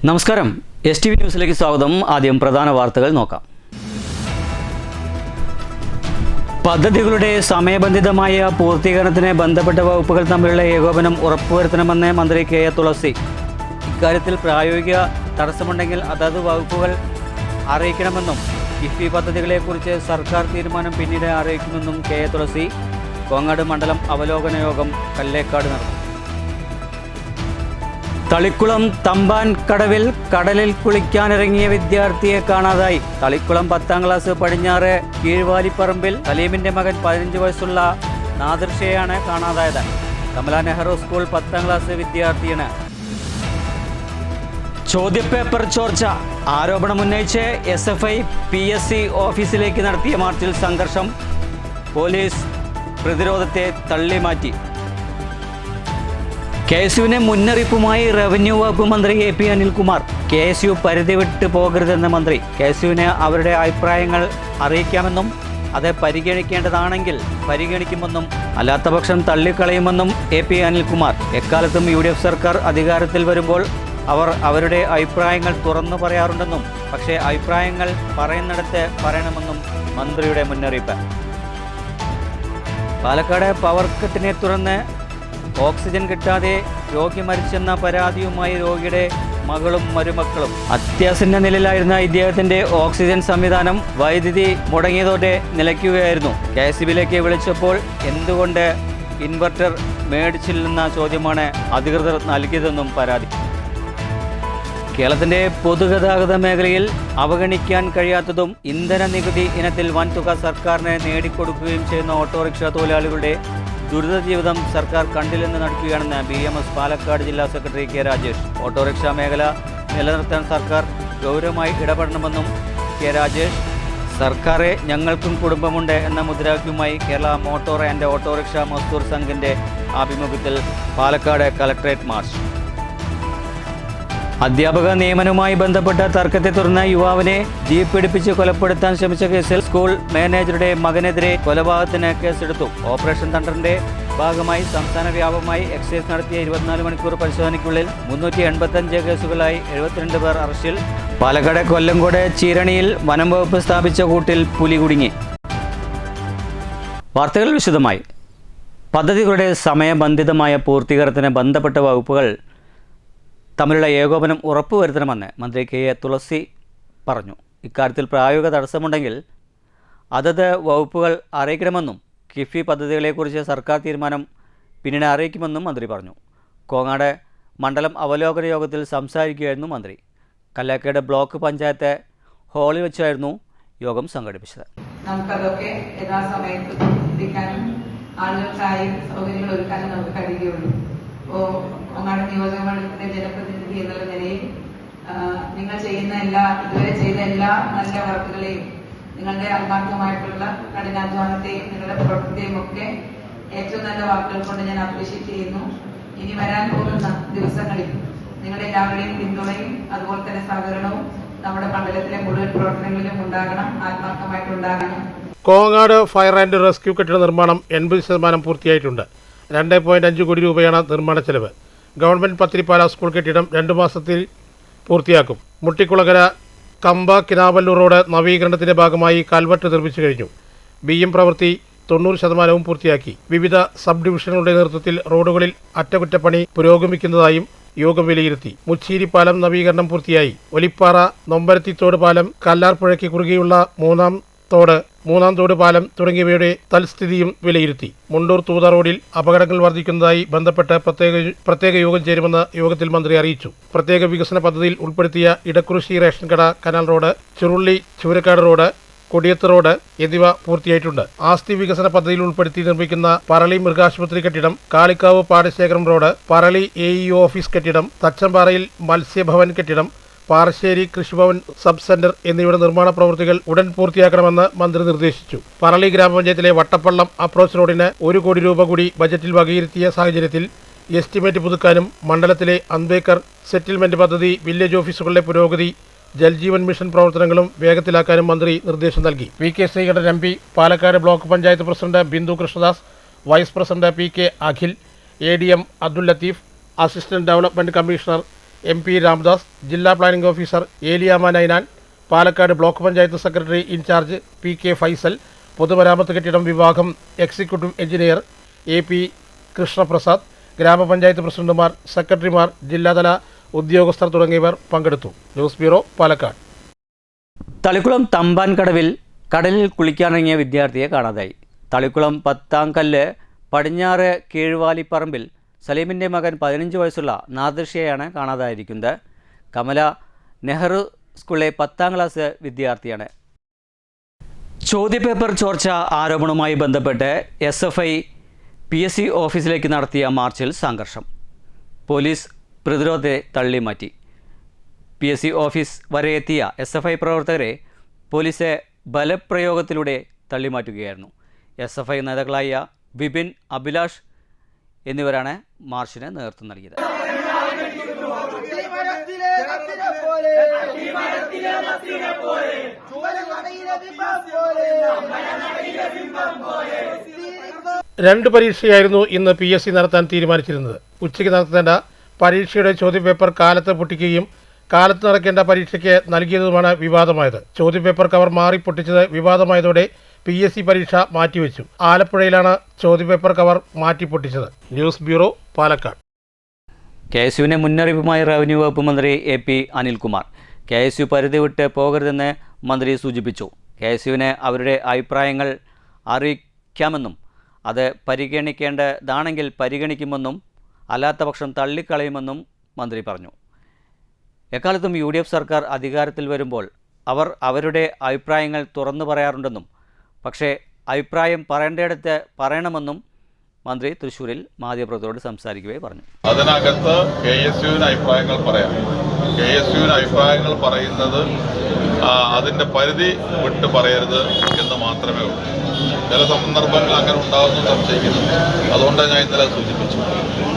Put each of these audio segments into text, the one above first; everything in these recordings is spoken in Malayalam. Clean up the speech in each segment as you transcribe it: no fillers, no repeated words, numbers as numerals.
നമസ്കാരം, STV ന്യൂസിലേക്ക് സ്വാഗതം. ആദ്യം പ്രധാന വാർത്തകൾ നോക്കാം. പദ്ധതികളുടെ സമയബന്ധിതമായ പൂർത്തീകരണത്തിന് ബന്ധപ്പെട്ട വകുപ്പുകൾ തമ്മിലുള്ള ഏകോപനം ഉറപ്പുവരുത്തണമെന്ന് മന്ത്രി KA തുളസി. ഇക്കാര്യത്തിൽ പ്രായോഗിക തടസ്സമുണ്ടെങ്കിൽ അതത് വകുപ്പുകൾ അറിയിക്കണമെന്നും കിഫ്ബി പദ്ധതികളെക്കുറിച്ച് സർക്കാർ തീരുമാനം പിന്നീട് അറിയിക്കുമെന്നും KA തുളസി കോങ്ങാട് മണ്ഡലം അവലോകന യോഗം കല്ലേക്കാട് നടന്നു. തളിക്കുളം തമ്പാൻ കടവിൽ കടലിൽ കുളിക്കാനിറങ്ങിയ വിദ്യാർത്ഥിയെ കാണാതായി. തളിക്കുളം 10ാം ക്ലാസ് പടിഞ്ഞാറ് കീഴ്വാലിപ്പറമ്പിൽ സലീമിന്റെ മകൻ 15 വയസ്സുള്ള നാദിർഷയാണ് കാണാതായത്. കമല നെഹ്റു സ്കൂൾ 10ാം ക്ലാസ് വിദ്യാർത്ഥിയാണ്. ചോദ്യപേപ്പർ ചോർച്ച ആരോപണമുന്നയിച്ച് SFI PSC ഓഫീസിലേക്ക് നടത്തിയ മാർച്ചിൽ സംഘർഷം. പോലീസ് പ്രതിരോധത്തെ തള്ളിമാറ്റി. KSUവിന് മുന്നറിയിപ്പുമായി റവന്യൂ വകുപ്പ് മന്ത്രി AP അനിൽകുമാർ. KSU പരിധി വിട്ട് പോകരുതെന്ന് മന്ത്രി. KSUവിന് അവരുടെ അഭിപ്രായങ്ങൾ അറിയിക്കാമെന്നും അത് പരിഗണിക്കേണ്ടതാണെങ്കിൽ പരിഗണിക്കുമെന്നും അല്ലാത്തപക്ഷം തള്ളിക്കളയുമെന്നും AP അനിൽകുമാർ. എക്കാലത്തും UDF സർക്കാർ അധികാരത്തിൽ വരുമ്പോൾ അവർ അവരുടെ അഭിപ്രായങ്ങൾ തുറന്നു പറയാറുണ്ടെന്നും പക്ഷേ അഭിപ്രായങ്ങൾ പറയുന്നിടത്ത് പറയണമെന്നും മന്ത്രിയുടെ മുന്നറിയിപ്പ്. പാലക്കാട് പവർ കട്ടിനെ തുടർന്ന് ഓക്സിജൻ കിട്ടാതെ രോഗി മരിച്ചെന്ന പരാതിയുമായി രോഗിയുടെ മകളും മരുമക്കളും. അത്യാസന്ന നിലയിലായിരുന്ന ഇദ്ദേഹത്തിന്റെ ഓക്സിജൻ സംവിധാനം വൈദ്യുതി മുടങ്ങിയതോടെ നിലയ്ക്കുകയായിരുന്നു. KSBയിലേക്ക് വിളിച്ചപ്പോൾ എന്തുകൊണ്ട് ഇൻവെർട്ടർ മേടിച്ചില്ലെന്ന ചോദ്യമാണ് അധികൃതർ നൽകിയതെന്നും പരാതി. കേരളത്തിന്റെ പൊതുഗതാഗത മേഖലയിൽ അവഗണിക്കാൻ കഴിയാത്തതും ഇന്ധന നികുതി ഇനത്തിൽ വൻതുക സർക്കാരിന് നേടിക്കൊടുക്കുകയും ചെയ്യുന്ന ഓട്ടോറിക്ഷ തൊഴിലാളികളുടെ ദുരിത ജീവിതം സർക്കാർ കണ്ടില്ലെന്ന് നടിക്കുകയാണെന്ന് BMS പാലക്കാട് ജില്ലാ സെക്രട്ടറി K. രാജേഷ്. ഓട്ടോറിക്ഷ മേഖല നിലനിർത്താൻ സർക്കാർ ഗൗരവമായി ഇടപെടണമെന്നും K. രാജേഷ്. സർക്കാരെ ഞങ്ങൾക്കും കുടുംബമുണ്ട് എന്ന മുദ്രാവാക്യവുമായി കേരള മോട്ടോർ ആൻഡ് ഓട്ടോറിക്ഷ മസ്ദൂർ സംഘിന്റെ ആഭിമുഖ്യത്തിൽ പാലക്കാട് കളക്ടറേറ്റ് മാർച്ച്. അധ്യാപക നിയമനവുമായി ബന്ധപ്പെട്ട തർക്കത്തെ തുടർന്ന് യുവാവിനെ ജീപ്പ് പിടിപ്പിച്ച് കൊലപ്പെടുത്താൻ ശ്രമിച്ച കേസിൽ സ്കൂൾ മാനേജറുടെ മകനെതിരെ കൊലപാതകത്തിന് കേസെടുത്തു. ഓപ്പറേഷൻ തണ്ടറിന്റെ ഭാഗമായി സംസ്ഥാന വ്യാപകമായി എക്സൈസ് നടത്തിയ 24 മണിക്കൂർ പരിശോധനയ്ക്കുള്ളിൽ 385 കേസുകളായി 72 പേർ അറസ്റ്റിൽ. പാലക്കാട് കൊല്ലങ്കോട് ചീരണിയിൽ വനം വകുപ്പ് സ്ഥാപിച്ച കൂട്ടിൽ പുലി കുടുങ്ങി. വാർത്തകൾ വിശദമായി. പദ്ധതികളുടെ സമയബന്ധിതമായ പൂർത്തീകരണത്തിന് ബന്ധപ്പെട്ട വകുപ്പുകൾ തമ്മിലുള്ള ഏകോപനം ഉറപ്പുവരുത്തണമെന്ന് മന്ത്രി KA തുളസി പറഞ്ഞു. ഇക്കാര്യത്തിൽ പ്രായോഗിക തടസ്സമുണ്ടെങ്കിൽ അതത് വകുപ്പുകൾ അറിയിക്കണമെന്നും കിഫ്ബി പദ്ധതികളെക്കുറിച്ച് സർക്കാർ തീരുമാനം പിന്നീട് അറിയിക്കുമെന്നും മന്ത്രി പറഞ്ഞു. കോങ്ങാട് മണ്ഡലം അവലോകന യോഗത്തിൽ സംസാരിക്കുകയായിരുന്നു മന്ത്രി. കല്ലേക്കാട് ബ്ലോക്ക് പഞ്ചായത്ത് ഹാളിൽ വെച്ചായിരുന്നു യോഗം സംഘടിപ്പിച്ചത്. നമുക്കതൊക്കെ യഥാസമയത്ത് എത്തിക്കാനും ആളുകൾക്കായി സൗകര്യങ്ങൾ ഒരുക്കാനും നമുക്ക് കഴിയുകയുള്ളൂ. കോങ്ങാട് നിയോജക മണ്ഡലത്തിന്റെ ജനപ്രതിനിധി എന്നുള്ള നിലയിൽ നിങ്ങൾ ചെയ്യുന്ന ഇതുവരെ ചെയ്ത എല്ലാ നല്ല വർക്കുകളെയും നിങ്ങളുടെ ആത്മാർത്ഥമായിട്ടുള്ള കഠിനാധ്വാനത്തെയും നിങ്ങളുടെ പ്രവൃത്തിയെയും ഒക്കെ ഏറ്റവും നല്ല വാക്കുകൾ കൊണ്ട് ഞാൻ അപ്രീഷിയേറ്റ് ചെയ്യുന്നു. ഇനി വരാൻ പോകുന്ന ദിവസങ്ങളിൽ നിങ്ങളുടെ എല്ലാവരുടെയും പിന്തുണയും അതുപോലെ തന്നെ സഹകരണവും നമ്മുടെ മണ്ഡലത്തിലെ മുഴുവൻ പ്രവർത്തനങ്ങളിലും ഉണ്ടാകണം, ആത്മാർത്ഥമായിട്ടുണ്ടാകണം. കോങ്ങാട് ഫയർ ആൻഡ് റെസ്ക്യൂ കെട്ടിട നിർമ്മാണം 80% പൂർത്തിയായിട്ടുണ്ട്. 2.5 കോടി രൂപയാണ് നിർമ്മാണ ചെലവ്. ഗവൺമെന്റ് പത്തിരിപ്പാല സ്കൂൾ കെട്ടിടം 2 മാസത്തിൽ പൂർത്തിയാക്കും. മുട്ടിക്കുളകര കമ്പ കിനാവല്ലൂർ റോഡ് നവീകരണത്തിന്റെ ഭാഗമായി കൽവെട്ട് നിർമ്മിച്ചു കഴിഞ്ഞു. BM പ്രവൃത്തി 90% പൂർത്തിയാക്കി. വിവിധ സബ് ഡിവിഷനുകളുടെ നേതൃത്വത്തിൽ റോഡുകളിൽ അറ്റകുറ്റപ്പണി പുരോഗമിക്കുന്നതായും യോഗം വിലയിരുത്തി. മുച്ചേരി പാലം നവീകരണം പൂർത്തിയായി. ഒലിപ്പാറ നൊമ്പരത്തിത്തോട് പാലം, കല്ലാർപ്പുഴയ്ക്ക് കുറുകെയുള്ള മൂന്നാം തോട് പാലം തുടങ്ങിയവയുടെ തൽസ്ഥിതിയും വിലയിരുത്തി. മുണ്ടൂർ തൂത റോഡിൽ അപകടങ്ങൾ വർദ്ധിക്കുന്നതായി ബന്ധപ്പെട്ട് പ്രത്യേക യോഗം ചേരുമെന്ന് യോഗത്തിൽ മന്ത്രി അറിയിച്ചു. പ്രത്യേക വികസന പദ്ധതിയിൽ ഉൾപ്പെടുത്തിയ ഇടക്കുറിശി റേഷൻ കട, canal road, Churuli Choorakkad road, Kodiyath road എന്നിവ പൂർത്തിയായിട്ടുണ്ട്. ആസ്തി വികസന പദ്ധതിയിൽ ഉൾപ്പെടുത്തി നിർമ്മിക്കുന്ന പറളി മൃഗാശുപത്രി കെട്ടിടം, കാളിക്കാവ് പാടശേഖരം റോഡ്, പറളി AEO ഓഫീസ് കെട്ടിടം, തച്ചമ്പാറയിൽ മത്സ്യഭവൻ കെട്ടിടം, പാറശ്ശേരി കൃഷിഭവൻ സബ് സെന്റർ എന്നിവയുടെ നിർമ്മാണ പ്രവൃത്തികൾ ഉടൻ പൂർത്തിയാക്കണമെന്ന് മന്ത്രി നിർദ്ദേശിച്ചു. പറളി ഗ്രാമപഞ്ചായത്തിലെ വട്ടപ്പള്ളം അപ്രോച്ച് റോഡിന് 1 കോടി രൂപ കൂടി ബജറ്റിൽ വകയിരുത്തിയ സാഹചര്യത്തിൽ എസ്റ്റിമേറ്റ് പുതുക്കാനും മണ്ഡലത്തിലെ അംബേദ്കർ സെറ്റിൽമെന്റ് പദ്ധതി, വില്ലേജ് ഓഫീസുകളുടെ പുരോഗതി, ജൽജീവൻ മിഷൻ പ്രവർത്തനങ്ങളും വേഗത്തിലാക്കാനും മന്ത്രി നിർദ്ദേശം നൽകി. VK Sreekandan MP, Palakkad block panchayat president Bindu Krishnadas, vice president PK Akhil, ADM Abdul Latheef, assistant development commissioner MP Ramdas, ജില്ലാ planning officer Eliyama Ninan, Palakkad block panchayat secretary in charge PK Faisal, പൊതുമരാമത്ത് കെട്ടിടം വിഭാഗം എക്സിക്യൂട്ടീവ് എഞ്ചിനീയർ AP കൃഷ്ണപ്രസാദ്, ഗ്രാമപഞ്ചായത്ത് പ്രസിഡന്റുമാർ, സെക്രട്ടറിമാർ, ജില്ലാതല ഉദ്യോഗസ്ഥർ തുടങ്ങിയവർ പങ്കെടുത്തു. News bureau, Palakkad. തളിക്കുളം തമ്പാൻകടവിൽ കടലിൽ കുളിക്കാനിറങ്ങിയ വിദ്യാർത്ഥിയെ കാണാതായി. തളിക്കുളം പത്താംകല്ല് പടിഞ്ഞാറ് കീഴ്വാലിപ്പറമ്പിൽ സലീമിൻ്റെ മകൻ 15 വയസ്സുള്ള നാദിർഷയെയാണ് കാണാതായിരിക്കുന്നത്. കമല നെഹ്റു സ്കൂളിലെ 10ാം ക്ലാസ് വിദ്യാർത്ഥിയാണ്. ചോദ്യപേപ്പർ ചോർച്ച ആരോപണവുമായി ബന്ധപ്പെട്ട് SFI PSC ഓഫീസിലേക്ക് നടത്തിയ മാർച്ചിൽ സംഘർഷം. പോലീസ് പ്രതിരോധത്തെ തള്ളിമാറ്റി. PSC ഓഫീസ് വരെ എത്തിയ SFI പ്രവർത്തകരെ പോലീസ് ബലപ്രയോഗത്തിലൂടെ തള്ളിമാറ്റുകയായിരുന്നു. SFI നേതാക്കളായ വിപിൻ, അഭിലാഷ് എന്നിവരാണ് മാർച്ചിന് നേതൃത്വം നൽകിയത്. രണ്ട് പരീക്ഷയായിരുന്നു ഇന്ന് PSC നടത്താൻ തീരുമാനിച്ചിരുന്നത്. ഉച്ചയ്ക്ക് നടത്തേണ്ട പരീക്ഷയുടെ ചോദ്യപേപ്പർ കാലത്ത് പൊട്ടിക്കുകയും കാലത്ത് നടക്കേണ്ട പരീക്ഷയ്ക്ക് നൽകിയതുമാണ് വിവാദമായത്. ചോദ്യപേപ്പർ കവർ മാറി പൊട്ടിച്ചത് വിവാദമായതോടെ PSC പരീക്ഷ മാറ്റിവെച്ചു. ആലപ്പുഴയിലാണ് ചോദ്യപേപ്പർ കവർ മാറ്റി പൊട്ടിച്ചത്. News bureau, Palakkad. KSUവിനെ മുന്നറിയിപ്പുമായി റവന്യൂ വകുപ്പ് മന്ത്രി AP അനിൽകുമാർ. KSU പരിധി വിട്ട് പോകരുതെന്ന് മന്ത്രി സൂചിപ്പിച്ചു. KSUവിനെ അവരുടെ അഭിപ്രായങ്ങൾ അറിയിക്കാമെന്നും അത് പരിഗണിക്കേണ്ടതാണെങ്കിൽ പരിഗണിക്കുമെന്നും അല്ലാത്തപക്ഷം തള്ളിക്കളയുമെന്നും മന്ത്രി പറഞ്ഞു. എക്കാലത്തും UDF സർക്കാർ അധികാരത്തിൽ വരുമ്പോൾ അവർ അവരുടെ അഭിപ്രായങ്ങൾ തുറന്നു പറയാറുണ്ടെന്നും പക്ഷേ അഭിപ്രായം പറയേണ്ടയിടത്ത് പറയണമെന്നും മന്ത്രി തൃശ്ശൂരിൽ മാധ്യമപ്രവർത്തകരോട് സംസാരിക്കവേ പറഞ്ഞു. അതിനകത്ത് KSUവിന് അഭിപ്രായങ്ങൾ പറയാം. KSUവിന് അഭിപ്രായങ്ങൾ പറയുന്നത് അതിൻ്റെ പരിധി വിട്ട് പറയരുത് എന്ന് മാത്രമേ ഉള്ളൂ. ചില സന്ദർഭങ്ങൾ അങ്ങനെ ഉണ്ടാകുന്നു സംശയിക്കുന്നുണ്ട്. അതുകൊണ്ടാണ് ഞാൻ ഇന്നലെ സൂചിപ്പിച്ചു.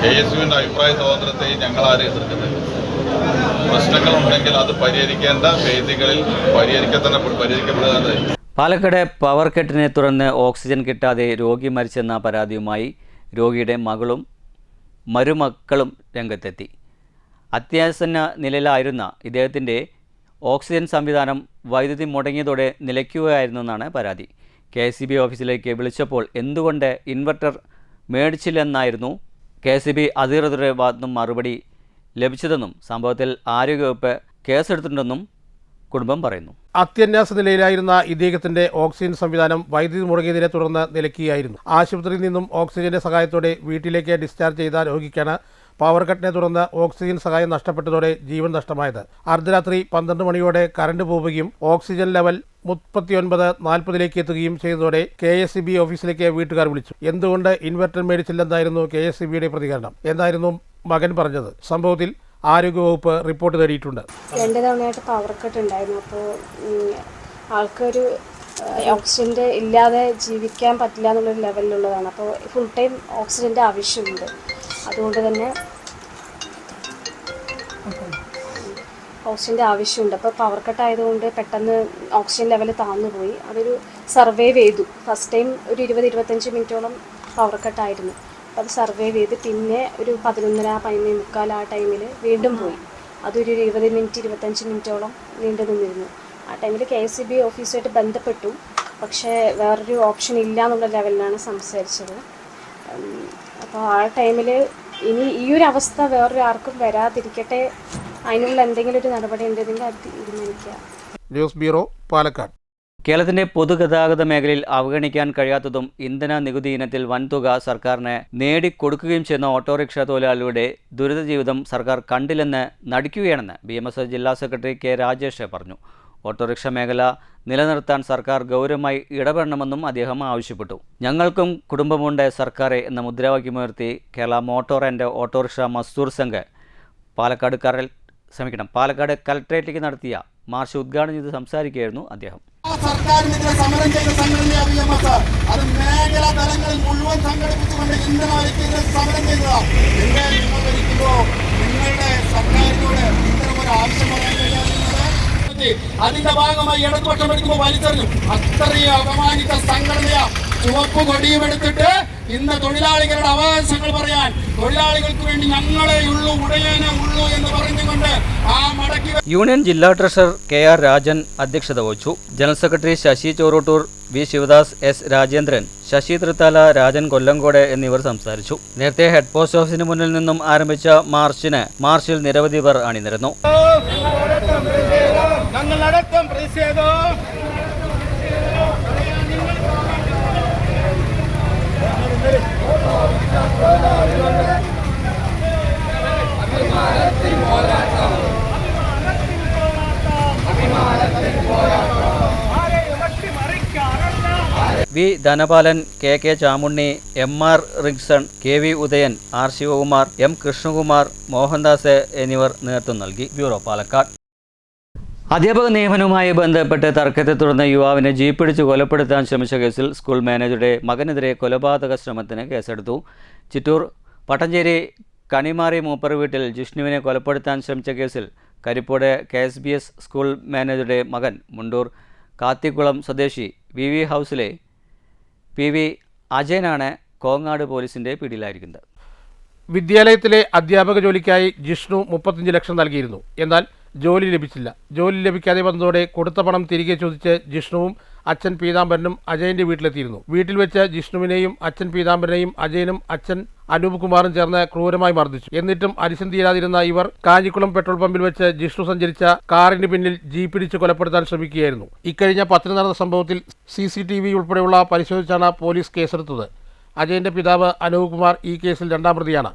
KSUവിൻ്റെ അഭിപ്രായ സ്വാതന്ത്ര്യത്തെയും ഞങ്ങളാരും എതിർക്കുന്നില്ല. പ്രശ്നങ്ങളുണ്ടെങ്കിൽ അത് പരിഹരിക്കേണ്ട വേദികളിൽ പരിഹരിക്കപ്പെടുന്നത്. പാലക്കാട് പവർ കട്ടിനെ തുടർന്ന് ഓക്സിജൻ കിട്ടാതെ രോഗി മരിച്ചെന്ന പരാതിയുമായി രോഗിയുടെ മകളും മരുമക്കളും രംഗത്തെത്തി. അത്യാസന്ന നിലയിലായിരുന്ന ഇദ്ദേഹത്തിൻ്റെ ഓക്സിജൻ സംവിധാനം വൈദ്യുതി മുടങ്ങിയതോടെ നിലയ്ക്കുകയായിരുന്നെന്നാണ് പരാതി. KSEB ഓഫീസിലേക്ക് വിളിച്ചപ്പോൾ എന്തുകൊണ്ട് ഇൻവെർട്ടർ മേടിച്ചില്ലെന്നായിരുന്നു KSEB അധികൃതരുടെ ഭാഗത്തുനിന്നും മറുപടി ലഭിച്ചതെന്നും സംഭവത്തിൽ ആരോഗ്യവകുപ്പ് കേസെടുത്തിട്ടുണ്ടെന്നും കുടുംബം പറയുന്നു. അത്യന്യാസ നിലയിലായിരുന്ന ഇദ്ദേഹത്തിന്റെ ഓക്സിജൻ സംവിധാനം വൈദ്യുതി മുടങ്ങിയതിനെ തുടർന്ന് നിലയ്ക്കുകയായിരുന്നു. ആശുപത്രിയിൽ നിന്നും ഓക്സിജന്റെ സഹായത്തോടെ വീട്ടിലേക്ക് ഡിസ്ചാർജ് ചെയ്ത രോഗിക്കാണ് പവർ കട്ടിനെ തുടർന്ന് ഓക്സിജൻ സഹായം നഷ്ടപ്പെട്ടതോടെ ജീവൻ നഷ്ടമായത്. അർദ്ധരാത്രി 12 മണിയോടെ കറണ്ട് പോവുകയും ഓക്സിജൻ ലെവൽ 39:40 എത്തുകയും ചെയ്തതോടെ KSEB ഓഫീസിലേക്ക് വീട്ടുകാർ വിളിച്ചു. എന്തുകൊണ്ട് ഇൻവെർട്ടർ മേടിച്ചില്ലെന്നായിരുന്നു KSEBയുടെ പ്രതികരണം. എന്നായിരുന്നു മകൻ പറഞ്ഞത്. സംഭവത്തിൽ ആരോഗ്യവകുപ്പ് റിപ്പോർട്ട് തേടിയിട്ടുണ്ട്. 2 തവണയായിട്ട് പവർ കട്ട് ഉണ്ടായിരുന്നു. അപ്പോൾ ആൾക്കൊരു ഓക്സിജൻ്റെ ഇല്ലാതെ ജീവിക്കാൻ പറ്റില്ല എന്നുള്ളൊരു ലെവലിലുള്ളതാണ്. അപ്പോൾ ഫുൾ ടൈം ഓക്സിജൻ്റെ ആവശ്യമുണ്ട്. അതുകൊണ്ട് തന്നെ ഓക്സിജൻ്റെ ആവശ്യമുണ്ട്. അപ്പോൾ പവർ കട്ട് ആയതുകൊണ്ട് പെട്ടെന്ന് ഓക്സിജൻ ലെവൽ താഴ്ന്നു പോയി. അതൊരു സർവൈവ് ചെയ്തു. ഫസ്റ്റ് ടൈം ഒരു 20-25 മിനിറ്റോളം പവർ കട്ടായിരുന്നു. അപ്പോൾ അത് സർവൈവ് ചെയ്ത് പിന്നെ ഒരു 11:30-11:45 ആ ടൈമിൽ വീണ്ടും പോയി. അതൊരു 20-25 മിനിറ്റോളം നീണ്ടു നിന്നിരുന്നു. ആ ടൈമിൽ KSEB ഓഫീസുമായിട്ട് ബന്ധപ്പെട്ടു. പക്ഷേ വേറൊരു ഓപ്ഷൻ ഇല്ല എന്നുള്ള ലെവലിലാണ് സംസാരിച്ചത്. അപ്പോൾ ആ ടൈമിൽ ഇനി ഈ ഒരു അവസ്ഥ വേറൊരു ആർക്കും വരാതിരിക്കട്ടെ, അതിനുള്ള എന്തെങ്കിലും ഒരു നടപടി ഉണ്ടെങ്കിൽ അത് തീരുമാനിക്കുക. News bureau, Palakkad. കേരളത്തിന്റെ പൊതുഗതാഗത മേഖലയിൽ അവഗണിക്കാൻ കഴിയാത്തതും ഇന്ധന നികുതി ഇനത്തിൽ വൻതുക സർക്കാരിന് നേടിക്കൊടുക്കുകയും ചെയ്യുന്ന ഓട്ടോറിക്ഷ തൊഴിലാളികളുടെ ദുരിത ജീവിതം സർക്കാർ കണ്ടില്ലെന്ന് നടിക്കുകയാണെന്ന് BMS ജില്ലാ സെക്രട്ടറി K രാജേഷ് പറഞ്ഞു. ഓട്ടോറിക്ഷ മേഖല നിലനിർത്താൻ സർക്കാർ ഗൗരവമായി ഇടപെടണമെന്നും അദ്ദേഹം ആവശ്യപ്പെട്ടു. ഞങ്ങൾക്കും കുടുംബമുണ്ട് സർക്കാരെ എന്ന മുദ്രാവാക്യമുയർത്തി കേരള മോട്ടോർ ആൻഡ് ഓട്ടോറിക്ഷ മസ്ദൂർ സംഘ് പാലക്കാട് കലക്ട്രേറ്റിലേക്ക് നടത്തിയ മാർച്ച് ഉദ്ഘാടനം ചെയ്ത് സംസാരിക്കുകയായിരുന്നു അദ്ദേഹം. സർക്കാരിനെതിരെ സമരം ചെയ്ത സംഘടനയാണ് BMS. അത് മേഖലാ തലങ്ങളിൽ മുഴുവൻ സംഘടിപ്പിച്ചുകൊണ്ട് ഇന്ധനവിലക്കെതിരെ സമരം ചെയ്തതാണ്. നിങ്ങൾ ഭരിക്കുമ്പോൾ നിങ്ങളുടെ സർക്കാരിനോട് ഇത്തരമൊരു ആവശ്യം പറയാൻ കഴിയാതെ അതിന്റെ ഭാഗമായി ഇടതുപക്ഷം എടുക്കുമ്പോൾ വലിച്ചെറിഞ്ഞു. അത്രയും അപമാനിച്ച സംഘടനയാണ് ചുവപ്പ് കൊടിയും എടുത്തിട്ട് ഇന്ന് തൊഴിലാളികളുടെ അവകാശങ്ങൾ പറയാൻ, തൊഴിലാളികൾക്ക് വേണ്ടി ഞങ്ങളെ ഉള്ളൂ, ഉടയനെ ഉള്ളൂ എന്ന് പറഞ്ഞുകൊണ്ട് ആ മടക്കി യൂണിയൻ ജില്ലാ ട്രഷറർ KR രാജൻ അധ്യക്ഷത വഹിച്ചു. General secretary Sasi Choroottoor, V Sivadas, S Rajendran, Sasi Thrithala, Rajan Kollengode എന്നിവർ സംസാരിച്ചു. നേരത്തെ ഹെഡ് പോസ്റ്റ് ഓഫീസിന് മുന്നിൽ നിന്നും ആരംഭിച്ച മാർച്ചിൽ നിരവധി പേർ അണിനിരന്നു. V Dhanapalan, KK Chamunni, MR Rixon, KV Udayan, R Sivakumar, M Krishnakumar, Mohandas എന്നിവർ നേതൃത്വം നൽകി. ബ്യൂറോ, പാലക്കാട്. അധ്യാപക നിയമനവുമായി ബന്ധപ്പെട്ട് തർക്കത്തെ തുടർന്ന് യുവാവിനെ ജീപ്പിടിച്ച് കൊലപ്പെടുത്താൻ ശ്രമിച്ച കേസിൽ സ്കൂൾ മാനേജറുടെ മകനെതിരെ കൊലപാതക ശ്രമത്തിന് കേസെടുത്തു. ചിറ്റൂർ പട്ടഞ്ചേരി കണിമാറി മൂപ്പർ വീട്ടിൽ ജിഷ്ണുവിനെ കൊലപ്പെടുത്താൻ ശ്രമിച്ച കേസിൽ കരിപ്പോട് KSBS സ്കൂൾ മാനേജറുടെ മകൻ മുണ്ടൂർ കാത്തിക്കുളം സ്വദേശി VV ഹൗസിലെ PV അജയനാണ് കോങ്ങാട് പോലീസിന്റെ പിടിയിലായിരിക്കുന്നത്. വിദ്യാലയത്തിലെ അധ്യാപക ജോലിക്കായി ജിഷ്ണു 35 ലക്ഷം നൽകിയിരുന്നു. എന്നാൽ ജോലി ലഭിച്ചില്ല. ജോലി ലഭിക്കാതെ വന്നതോടെ കൊടുത്ത പണം തിരികെ ചോദിച്ച് ജിഷ്ണുവും അച്ഛൻ പീതാംബരനും അജയന്റെ വീട്ടിലെത്തിയിരുന്നു. വീട്ടിൽ വെച്ച് ജിഷ്ണുവിനെയും അച്ഛൻ പീതാംബരനെയും അജയനും അച്ഛൻ അനൂപ് കുമാറും ചേർന്ന് ക്രൂരമായി മർദ്ദിച്ചു. എന്നിട്ടും അരിശം തീരാതിരുന്ന ഇവർ കാഞ്ഞിക്കുളം പെട്രോൾ പമ്പിൽ വെച്ച് ജിഷ്ണു സഞ്ചരിച്ച കാറിന് പിന്നിൽ ജീപ്പിടിച്ച് കൊലപ്പെടുത്താൻ ശ്രമിക്കുകയായിരുന്നു. ഇക്കഴിഞ്ഞ 10 നടന്ന സംഭവത്തിൽ CCTV ഉൾപ്പെടെയുള്ള പരിശോധിച്ചാണ് പോലീസ് കേസെടുത്തത്. അജയന്റെ പിതാവ് അനൂപ് കുമാർ ഈ കേസിൽ 2ാം പ്രതിയാണ്.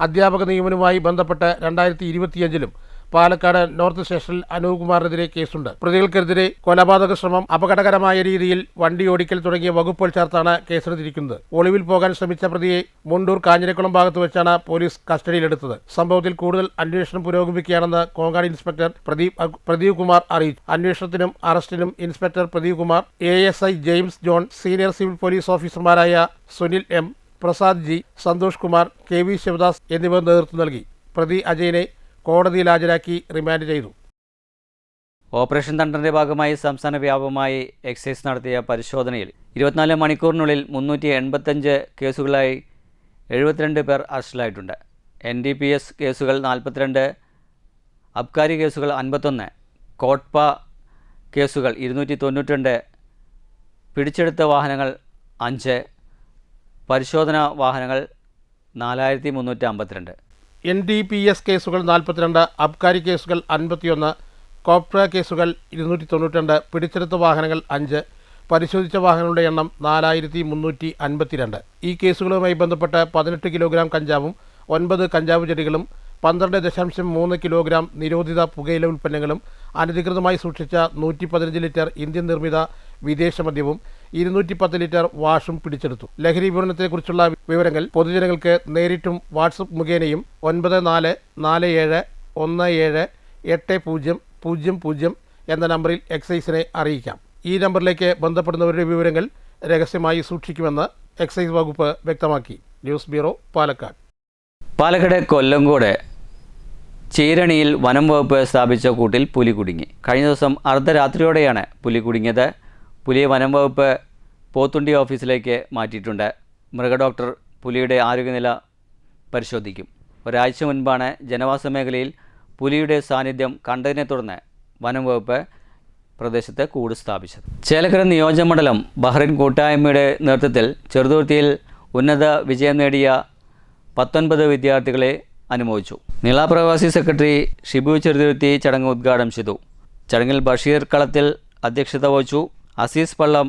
അധ്യാപക നിയമനവുമായി ബന്ധപ്പെട്ട് 2025-ലും പാലക്കാട് നോർത്ത് സ്റ്റേഷനിൽ അനൂപ് കുമാറിനെതിരെ കേസുണ്ട്. പ്രതികൾക്കെതിരെ കൊലപാതക ശ്രമം, അപകടകരമായ രീതിയിൽ വണ്ടി ഓടിക്കൽ തുടങ്ങിയ വകുപ്പുകൾ ചേർത്താണ് കേസെടുത്തിരിക്കുന്നത്. ഒളിവിൽ പോകാൻ ശ്രമിച്ച പ്രതിയെ മുണ്ടൂർ കാഞ്ഞിരക്കുളം ഭാഗത്ത് വെച്ചാണ് പോലീസ് കസ്റ്റഡിയിലെടുത്തത്. സംഭവത്തിൽ കൂടുതൽ അന്വേഷണം പുരോഗമിക്കുകയാണെന്ന് കോങ്ങാട് ഇൻസ്പെക്ടർ പ്രദീപ് കുമാർ അറിയിച്ചു. അന്വേഷണത്തിനും അറസ്റ്റിനും inspector Pradeep Kumar, ASI James John, senior civil police ഓഫീസർമാരായ Sunil M, Prasad G, Santhosh Kumar, KV Sivadas എന്നിവർ നേതൃത്വം നൽകി. പ്രതി അജയനെ കോടതിയിൽ ഹാജരാക്കി റിമാൻഡ് ചെയ്തു. ഓപ്പറേഷൻ തണ്ടറിന്റെ ഭാഗമായി സംസ്ഥാന വ്യാപകമായി എക്സൈസ് നടത്തിയ പരിശോധനയിൽ 24 മണിക്കൂറിനുള്ളിൽ 385 കേസുകളായി 72 പേർ അറസ്റ്റിലായിട്ടുണ്ട്. NDPS കേസുകൾ 42, അബ്കാരി കേസുകൾ 51, കോട്ട്പ കേസുകൾ 292, പിടിച്ചെടുത്ത വാഹനങ്ങൾ 5, പരിശോധനാ വാഹനങ്ങൾ 4352. NDPS കേസുകൾ 42, അബ്കാരി കേസുകൾ 51, കോപ്ട്ര കേസുകൾ 292, പിടിച്ചെടുത്ത വാഹനങ്ങൾ 5, പരിശോധിച്ച വാഹനങ്ങളുടെ എണ്ണം 4352. ഈ കേസുകളുമായി ബന്ധപ്പെട്ട് 18 കിലോഗ്രാം കഞ്ചാവും 9 കഞ്ചാവ് ചെടികളും 12.3 കിലോഗ്രാം നിരോധിത പുകയില ഉൽപ്പന്നങ്ങളും അനധികൃതമായി സൂക്ഷിച്ച 115 ലിറ്റർ ഇന്ത്യൻ നിർമ്മിത വിദേശ മദ്യവും 210 ലിറ്റർ വാഷും പിടിച്ചെടുത്തു. ലഹരി വിപണനത്തെക്കുറിച്ചുള്ള വിവരങ്ങൾ പൊതുജനങ്ങൾക്ക് നേരിട്ടും വാട്സപ്പ് മുഖേനയും 9417178000 എന്ന നമ്പറിൽ എക്സൈസിനെ അറിയിക്കാം. ഈ നമ്പറിലേക്ക് ബന്ധപ്പെടുന്നവരുടെ വിവരങ്ങൾ രഹസ്യമായി സൂക്ഷിക്കുമെന്ന് എക്സൈസ് വകുപ്പ് വ്യക്തമാക്കി. News bureau, Palakkad. പാലക്കാട് കൊല്ലങ്കോട് ചീരണിയിൽ വനം വകുപ്പ് സ്ഥാപിച്ച കൂട്ടിൽ പുലി കുടുങ്ങി. കഴിഞ്ഞ ദിവസം അർദ്ധരാത്രിയോടെയാണ് പുലി കുടുങ്ങിയത്. പുലിയെ വനം വകുപ്പ് പോത്തുണ്ടി ഓഫീസിലേക്ക് മാറ്റിയിട്ടുണ്ട്. മൃഗഡോക്ടർ പുലിയുടെ ആരോഗ്യനില പരിശോധിക്കും. ഒരാഴ്ച മുൻപാണ് ജനവാസ മേഖലയിൽ പുലിയുടെ സാന്നിധ്യം കണ്ടതിനെ തുടർന്ന് വനം വകുപ്പ് പ്രദേശത്ത് കൂട് സ്ഥാപിച്ചത്. ചേലക്കര നിയോജകമണ്ഡലം ബഹ്റിൻ കൂട്ടായ്മയുടെ നേതൃത്വത്തിൽ ചെറുതുരുത്തിയിൽ ഉന്നത വിജയം നേടിയ 19 വിദ്യാർത്ഥികളെ അനുമോദിച്ചു. നിള പ്രവാസി സെക്രട്ടറി ഷിബു ചെറുതുരുത്തി ചടങ്ങ് ഉദ്ഘാടനം ചെയ്തു. ചടങ്ങിൽ ബഷീർ കളത്തിൽ അധ്യക്ഷത വഹിച്ചു. അസീസ് പള്ളം,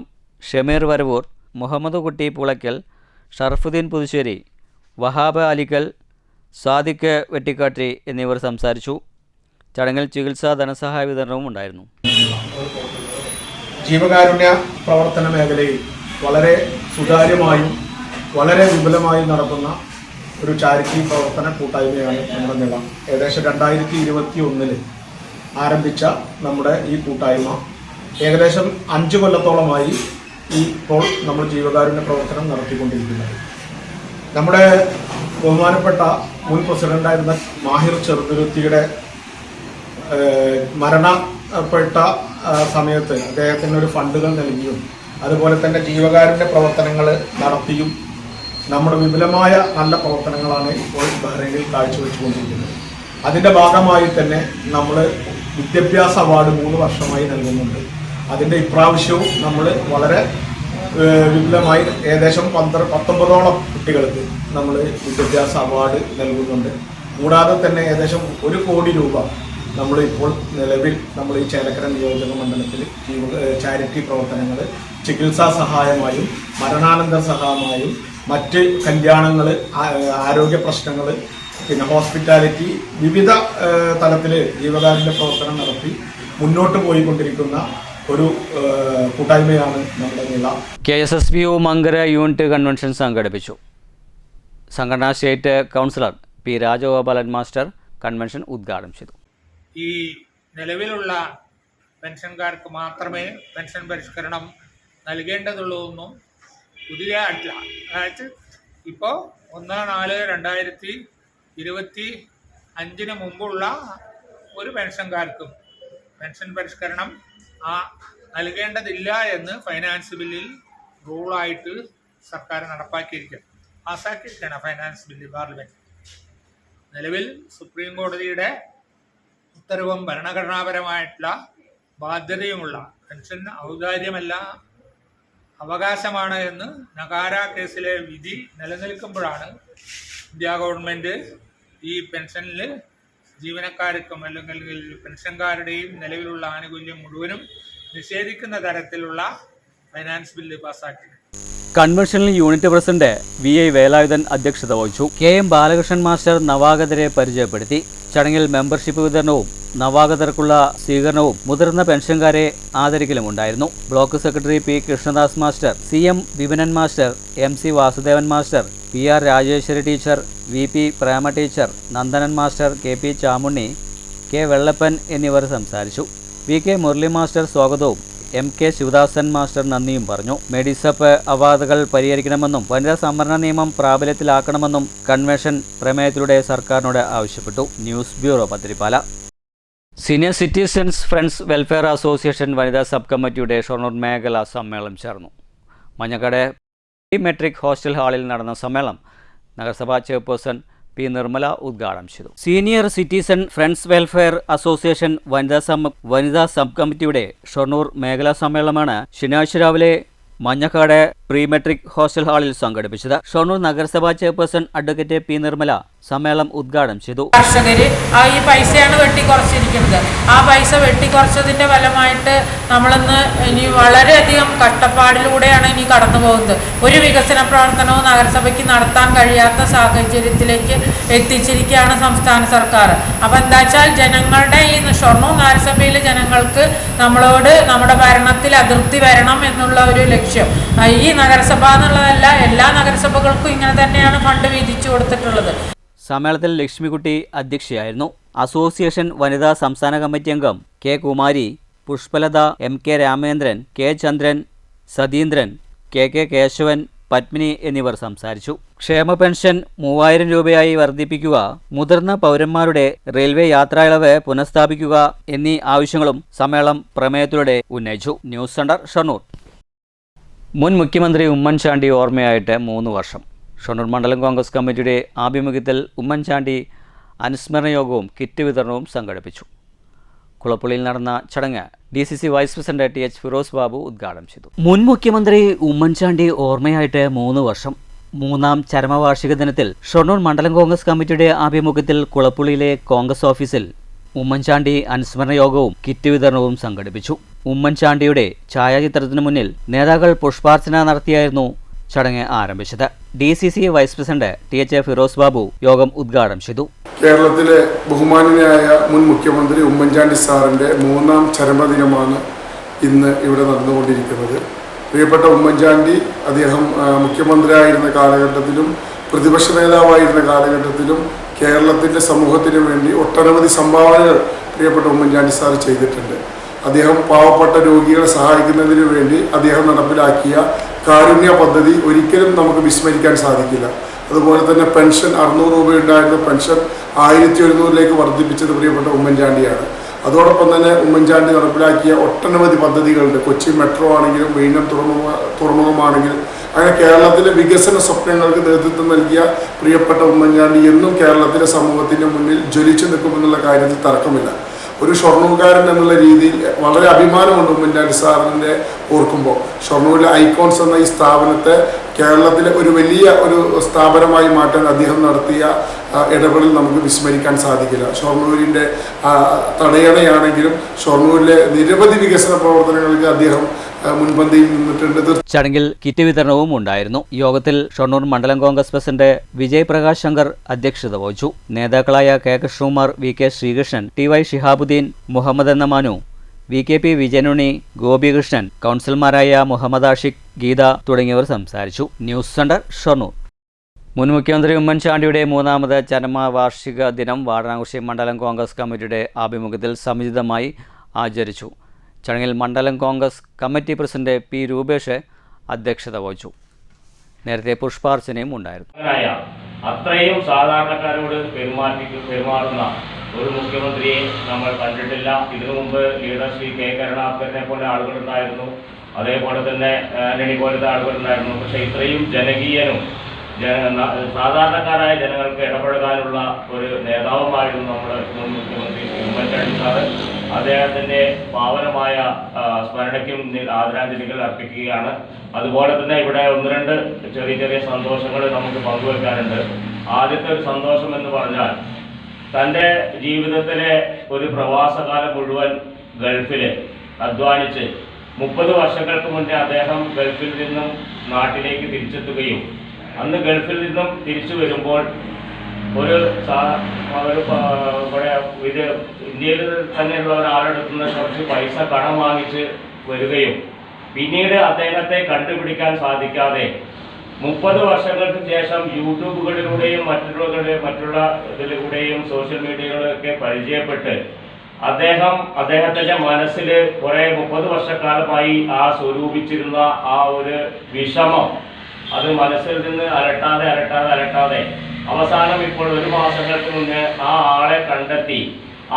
ഷമീർ വരവൂർ, മുഹമ്മദ് കുട്ടി പുളയ്ക്കൽ, ഷറഫുദ്ദീൻ പുതുശ്ശേരി, വഹാബ് അലിക്കൽ, സാദിഖ് വെട്ടിക്കാട്ടി എന്നിവർ സംസാരിച്ചു. ചടങ്ങിൽ ചികിത്സാ ധനസഹായ വിതരണവും ഉണ്ടായിരുന്നു. ജീവകാരുണ്യ പ്രവർത്തന മേഖലയിൽ വളരെ സുതാര്യമായും വളരെ വിപുലമായും നടത്തുന്ന ഒരു ചാരിറ്റി പ്രവർത്തന കൂട്ടായ്മയാണ് നമ്മുടെ നിള. ഏകദേശം 2021 ആരംഭിച്ച നമ്മുടെ ഈ കൂട്ടായ്മ ഏകദേശം 5 കൊല്ലത്തോളമായി ഇപ്പോൾ നമ്മൾ ജീവകാരുണ്യ പ്രവർത്തനം നടത്തിക്കൊണ്ടിരിക്കുന്നത്. നമ്മുടെ ബഹുമാനപ്പെട്ട മുൻ പ്രസിഡന്റായിരുന്ന മാഹിർ ചെറുതുരുത്തിയുടെ മരണപ്പെട്ട സമയത്ത് അദ്ദേഹത്തിന് ഒരു ഫണ്ടുകൾ നൽകിയും അതുപോലെ തന്നെ ജീവകാരുണ്യ പ്രവർത്തനങ്ങൾ നടത്തിയും നമ്മുടെ വിപുലമായ നല്ല പ്രവർത്തനങ്ങളാണ് ഇപ്പോൾ ബഹ്റൈനിൽ കാഴ്ചവെച്ചുകൊണ്ടിരിക്കുന്നത്. അതിൻ്റെ ഭാഗമായി തന്നെ നമ്മൾ വിദ്യാഭ്യാസ അവാർഡ് 3 വർഷമായി നൽകുന്നുണ്ട്. അതിൻ്റെ ഇപ്രാവശ്യവും നമ്മൾ വളരെ വിപുലമായി ഏകദേശം 19ഓളം കുട്ടികൾക്ക് നമ്മൾ വിദ്യാഭ്യാസ അവാർഡ് നൽകുന്നുണ്ട്. കൂടാതെ തന്നെ ഏകദേശം 1 കോടി രൂപ നമ്മൾ ഇപ്പോൾ നിലവിൽ നമ്മൾ ഈ ചേലക്കര നിയോജക മണ്ഡലത്തിൽ ചാരിറ്റി പ്രവർത്തനങ്ങൾ, ചികിത്സാ സഹായമായും മരണാനന്തര സഹായമായും മറ്റ് കല്യാണങ്ങൾ, ആരോഗ്യ പ്രശ്നങ്ങൾ, പിന്നെ ഹോസ്പിറ്റാലിറ്റി, വിവിധ തലത്തിൽ ജീവകാരുണ്യ പ്രവർത്തനം നടത്തി മുന്നോട്ട് പോയിക്കൊണ്ടിരിക്കുന്ന ഒരു കൂട്ടായ്മയാണ് നമ്മുടെ നില. KSSBU മങ്കര യൂണിറ്റ് കൺവെൻഷൻ സംഘടിപ്പിച്ചു. സംഘടനാ state councillor P Rajagopalan master convention ഉദ്ഘാടനം ചെയ്തു. ഈ നിലവിലുള്ള പെൻഷൻകാർക്ക് മാത്രമേ പെൻഷൻ പരിഷ്കരണം നൽകേണ്ടതുള്ളൂ എന്നും പുതിയ അതായത് ഇപ്പോൾ 1/4/2025 മുമ്പുള്ള ഒരു പെൻഷൻകാർക്കും പെൻഷൻ പരിഷ്കരണം നൽകേണ്ടതില്ല എന്ന് ഫൈനാൻസ് ബില്ലിൽ റൂളായിട്ട് സർക്കാർ പാസ്സാക്കിയിരിക്കുകയാണ് ഫൈനാൻസ് ബില്ല് പാർലമെൻറ്റ്. നിലവിൽ സുപ്രീം കോടതിയുടെ ഉത്തരവും ഭരണഘടനാപരമായിട്ടുള്ള ബാധ്യതയുമുള്ള പെൻഷൻ ഔദാര്യമല്ല അവകാശമാണ് എന്ന് നഗാര കേസിലെ വിധി നിലനിൽക്കുമ്പോഴാണ് ഇന്ത്യ ഗവൺമെൻറ് ഈ പെൻഷനിൽ ജീവനക്കാർക്കും അല്ലെങ്കിൽ പെൻഷൻകാരുടെയും നിലവിലുള്ള ആനുകൂല്യം മുഴുവനും നിഷേധിക്കുന്ന തരത്തിലുള്ള ഫൈനാൻസ് ബില്ല് പാസ്സാക്കിയത്. കൺവെൻഷനിൽ യൂണിറ്റ് പ്രസിഡന്റ് VI വേലായുധൻ അധ്യക്ഷത വഹിച്ചു. KM ബാലകൃഷ്ണൻ മാസ്റ്റർ നവാഗതരെ പരിചയപ്പെടുത്തി. ചടങ്ങിൽ മെമ്പർഷിപ്പ് വിതരണവും നവാഗതർക്കുള്ള സ്വീകരണവും മുതിർന്ന പെൻഷൻകാരെ ആദരിക്കലും ഉണ്ടായിരുന്നു. Block secretary P Krishnadas master, CM Vipinan master, MC Vasudevan master, PR Rajeswari teacher, VP Prema teacher, Nandanan master, KP Chamunni, K Vellappan എന്നിവർ സംസാരിച്ചു. VK മുരളി മാസ്റ്റർ സ്വാഗതവും MK ശിവദാസൻ മാസ്റ്റർ നന്ദിയും പറഞ്ഞു. മെഡിസപ്പ് അവാർഡുകൾ പരിഹരിക്കണമെന്നും വനിതാ സംവരണ നിയമം പ്രാബല്യത്തിലാക്കണമെന്നും കൺവെൻഷൻ പ്രമേയത്തിലൂടെ സർക്കാരിനോട് ആവശ്യപ്പെട്ടു. News bureau Pathirippala. Senior citizens friends welfare association വനിതാ സബ് കമ്മിറ്റിയുടെ ഷൊർണൂർ മേഖലാ സമ്മേളനം ചേർന്നു. മഞ്ഞക്കാട് മെട്രിക് ഹോസ്റ്റൽ ഹാളിൽ നടന്ന സമ്മേളനം നഗരസഭാ ചെയർപേഴ്സൺ P നിർമ്മല ഉദ്ഘാടനം ചെയ്തു. Senior citizen friends welfare association വനിതാ സബ് കമ്മിറ്റിയുടെ ഷൊർണൂർ മേഖലാ സമ്മേളനമാണ് ശനിയാഴ്ച രാവിലെ മഞ്ഞക്കാട് പ്രീ മെട്രിക് ഹോസ്റ്റൽ ഹാളിൽ സംഘടിപ്പിച്ചത്. ഷൊർണൂർ നഗരസഭാ ചെയർപേഴ്സൺ അഡ്വക്കേറ്റ് P നിർമ്മല സമ്മേളനം ഉദ്ഘാടനം ചെയ്തു. കർഷകർ ഈ പൈസയാണ് വെട്ടിക്കുറച്ചിരിക്കുന്നത്. ആ പൈസ വെട്ടിക്കുറച്ചതിന്റെ ഫലമായിട്ട് നമ്മളിന്ന് ഇനി വളരെയധികം കഷ്ടപ്പാടിലൂടെയാണ് ഇനി കടന്നു പോകുന്നത്. ഒരു വികസന പ്രവർത്തനവും നഗരസഭയ്ക്ക് നടത്താൻ കഴിയാത്ത സാഹചര്യത്തിലേക്ക് എത്തിച്ചിരിക്കുകയാണ് സംസ്ഥാന സർക്കാർ. അപ്പം എന്താ വെച്ചാൽ ജനങ്ങളുടെ ഈ ഷൊർണൂർ നഗരസഭയിലെ ജനങ്ങൾക്ക് നമ്മളോട് നമ്മുടെ ഭരണത്തിൽ അതിർത്തി വരണം എന്നുള്ള ഒരു ലക്ഷ്യം ഈ നഗരസഭ എന്നുള്ളതല്ല, എല്ലാ നഗരസഭകൾക്കും ഇങ്ങനെ തന്നെയാണ് ഫണ്ട് വീതിച്ചു കൊടുത്തിട്ടുള്ളത്. സമ്മേളനത്തിൽ ലക്ഷ്മിക്കുട്ടി അധ്യക്ഷയായിരുന്നു. അസോസിയേഷൻ വനിതാ സംസ്ഥാന കമ്മിറ്റി അംഗം K Kumari, Pushpalatha, MK Ramendran, K ചന്ദ്രൻ, സതീന്ദ്രൻ, KK കേശവൻ, പത്മിനി എന്നിവർ സംസാരിച്ചു. ക്ഷേമ പെൻഷൻ 3000 രൂപയായി വർദ്ധിപ്പിക്കുക, മുതിർന്ന പൗരന്മാരുടെ റെയിൽവേ യാത്രായിളവ് പുനഃസ്ഥാപിക്കുക എന്നീ ആവശ്യങ്ങളും സമ്മേളനം പ്രമേയത്തിലൂടെ ഉന്നയിച്ചു. News centre Shoranur. മുൻ മുഖ്യമന്ത്രി ഉമ്മൻചാണ്ടി ഓർമ്മയായിട്ട് 3 വർഷം. ഷൊർണൂർ മണ്ഡലം കോൺഗ്രസ് കമ്മിറ്റിയുടെ ആഭിമുഖ്യത്തിൽ ഉമ്മൻചാണ്ടി അനുസ്മരണ യോഗവും കിറ്റ് വിതരണവും സംഘടിപ്പിച്ചു. കുളപ്പുള്ളിയിൽ നടന്ന ചടങ്ങ് DCC vice president TH Firoz Babu ഉദ്ഘാടനം ചെയ്തു. മുൻ മുഖ്യമന്ത്രി ഉമ്മൻചാണ്ടി ഓർമ്മയായിട്ട് 3 വർഷം. 3ാം ചരമവാർഷിക ദിനത്തിൽ ഷൊർണൂർ മണ്ഡലം കോൺഗ്രസ് കമ്മിറ്റിയുടെ ആഭിമുഖ്യത്തിൽ കുളപ്പുള്ളിയിലെ കോൺഗ്രസ് ഓഫീസിൽ ഉമ്മൻചാണ്ടി അനുസ്മരണ യോഗവും കിറ്റ് വിതരണവും സംഘടിപ്പിച്ചു. ഉമ്മൻചാണ്ടിയുടെ ഛായാചിത്രത്തിനു മുന്നിൽ നേതാക്കൾ പുഷ്പാർച്ചന നടത്തിയായിരുന്നു ചടങ്ങ് ആരംഭിച്ചത്. DCC vice president TH Firoz Babu യോഗം ഉദ്ഘാടനം ചെയ്തു. കേരളത്തിലെ ബഹുമാന്യനായ മുൻ മുഖ്യമന്ത്രി ഉമ്മൻചാണ്ടി സാറിൻ്റെ 3ാം ചരമദിനമാണ് ഇന്ന് ഇവിടെ നടന്നുകൊണ്ടിരിക്കുന്നത്. പ്രിയപ്പെട്ട ഉമ്മൻചാണ്ടി അദ്ദേഹം മുഖ്യമന്ത്രിയായിരുന്ന കാലഘട്ടത്തിലും പ്രതിപക്ഷ നേതാവായിരുന്ന കാലഘട്ടത്തിലും കേരളത്തിൻ്റെ സമൂഹത്തിന് വേണ്ടി ഒട്ടനവധി സംഭാവനകൾ പ്രിയപ്പെട്ട ഉമ്മൻചാണ്ടി സാർ ചെയ്തിട്ടുണ്ട്. അദ്ദേഹം പാവപ്പെട്ട രോഗികളെ സഹായിക്കുന്നതിന് വേണ്ടി അദ്ദേഹം നടപ്പിലാക്കിയ കാരുണ്യ പദ്ധതി ഒരിക്കലും നമുക്ക് വിസ്മരിക്കാൻ സാധിക്കില്ല. അതുപോലെ തന്നെ പെൻഷൻ 600 രൂപ ഉണ്ടായിരുന്ന പെൻഷൻ 1100 വർദ്ധിപ്പിച്ചത് പ്രിയപ്പെട്ട ഉമ്മൻചാണ്ടിയാണ്. അതോടൊപ്പം തന്നെ ഉമ്മൻചാണ്ടി നടപ്പിലാക്കിയ ഒട്ടനവധി പദ്ധതികളുണ്ട്. കൊച്ചി മെട്രോ ആണെങ്കിലും വിഴിഞ്ഞം തുറമുഖമാണെങ്കിലും അങ്ങനെ കേരളത്തിലെ വികസന സ്വപ്നങ്ങൾക്ക് നേതൃത്വം നൽകിയ പ്രിയപ്പെട്ട ഉമ്മൻചാണ്ടി എന്നും കേരളത്തിലെ സമൂഹത്തിൻ്റെ മുന്നിൽ ജ്വലിച്ചു നിൽക്കുമെന്നുള്ള കാര്യത്തിൽ തർക്കമില്ല. ഒരു ഷൊർണൂർകാരൻ എന്നുള്ള രീതിയിൽ വളരെ അഭിമാനമുണ്ട് ഉമ്മൻചാണ്ടി സാറിനെ ഓർക്കുമ്പോൾ. ഷൊർണൂരിലെ ഐക്കോൺസ് എന്ന ഈ സ്ഥാപനത്തെ കേരളത്തിലെ ഒരു വലിയ ഒരു സ്ഥാപനമായി മാറ്റാൻ അദ്ദേഹം നടത്തിയ ഇടപെടൽ നമുക്ക് വിസ്മരിക്കാൻ സാധിക്കില്ല. ഷൊർണൂരിൻ്റെ തടയണയാണെങ്കിലും ഷൊർണൂരിലെ നിരവധി വികസന പ്രവർത്തനങ്ങൾക്ക് അദ്ദേഹം മുൻപന്തിയിൽ നിന്നിട്ടുണ്ട്. ചടങ്ങിൽ കിറ്റ് വിതരണവും ഉണ്ടായിരുന്നു. യോഗത്തിൽ ഷൊർണൂർ മണ്ഡലം കോൺഗ്രസ് പ്രസിഡന്റ് വിജയ് പ്രകാശ് ശങ്കർ അധ്യക്ഷത വഹിച്ചു. നേതാക്കളായ K Krishnakumar, V K Sreekrishnan, T Y. Shihabuddin, Muhammad എന്ന മനു, വി.കെ.പി. വിജയനുണ്ണി, ഗോപികൃഷ്ണൻ, കൗൺസിലർമാരായ മുഹമ്മദ് ആഷിഖ്, ഗീത തുടങ്ങിയവർ സംസാരിച്ചു. News centre, Shoranur. മുൻ മുഖ്യമന്ത്രി ഉമ്മൻചാണ്ടിയുടെ മൂന്നാമത് ചരമവാർഷിക ദിനം വാരണാസി മണ്ഡലം കോൺഗ്രസ് കമ്മിറ്റിയുടെ ആഭിമുഖ്യത്തിൽ സമുചിതമായി ആചരിച്ചു. ചടങ്ങിൽ മണ്ഡലം Congress committee president P. Rupesh അധ്യക്ഷത വഹിച്ചു. നേരത്തെ പുഷ്പാർച്ചനയും ഉണ്ടായിരുന്നു. അത്രയും സാധാരണക്കാരോട് പെരുമാറുന്ന ഒരു മുഖ്യമന്ത്രിയെ നമ്മൾ കണ്ടിട്ടില്ല. ഇതിനു മുമ്പ് ലീഡർ ശ്രീ കെ കരുണാകരനെ പോലെ ആളുകളുണ്ടായിരുന്നു, അതേപോലെ തന്നെ ആന്റണി പോലത്തെ ആളുകളുണ്ടായിരുന്നു. പക്ഷേ ഇത്രയും ജനകീയനും സാധാരണക്കാരായ ജനങ്ങൾക്ക് ഇടപെടാനുള്ള ഒരു നേതാവുമായിരുന്നു നമ്മുടെ മുൻ മുഖ്യമന്ത്രി ഉമ്മൻചാണ്ടി സാറ്. അദ്ദേഹത്തിൻ്റെ പാവനമായ സ്മരണയ്ക്കും ആദരാഞ്ജലികൾ അർപ്പിക്കുകയാണ്. അതുപോലെ തന്നെ ഇവിടെ ഒന്ന് രണ്ട് ചെറിയ സന്തോഷങ്ങൾ നമുക്ക് പങ്കുവെക്കാനുണ്ട്. ആദ്യത്തെ ഒരു സന്തോഷം എന്ന് പറഞ്ഞാൽ തൻ്റെ ജീവിതത്തിലെ ഒരു പ്രവാസകാലം മുഴുവൻ ഗൾഫിൽ അധ്വാനിച്ച് 30 വർഷങ്ങൾക്ക് മുന്നേ അദ്ദേഹം ഗൾഫിൽ നിന്നും നാട്ടിലേക്ക് തിരിച്ചെത്തുകയും അന്ന് ഗൾഫിൽ നിന്നും തിരിച്ചു വരുമ്പോൾ ഇവിടെ ഇന്ത്യയിൽ തന്നെയുള്ള ഒരാളെടുത്ത് നിന്ന് കുറച്ച് പൈസ കടം വാങ്ങിച്ച് വരികയും പിന്നീട് അദ്ദേഹത്തെ കണ്ടുപിടിക്കാൻ സാധിക്കാതെ 30 വർഷങ്ങൾക്ക് ശേഷം യൂട്യൂബുകളിലൂടെയും മറ്റുള്ള ഇതിലൂടെയും സോഷ്യൽ മീഡിയകളിലൊക്കെ പരിചയപ്പെട്ട് അദ്ദേഹത്തിൻ്റെ മനസ്സിൽ കുറേ 30 വർഷക്കാലമായി ആ സ്വരൂപിച്ചിരുന്ന ആ ഒരു വിഷമം അത് മനസ്സിൽ നിന്ന് അലട്ടാതെ അവസാനം ഇപ്പോൾ 1 മാസങ്ങൾക്ക് മുന്നേ ആ ആളെ കണ്ടെത്തി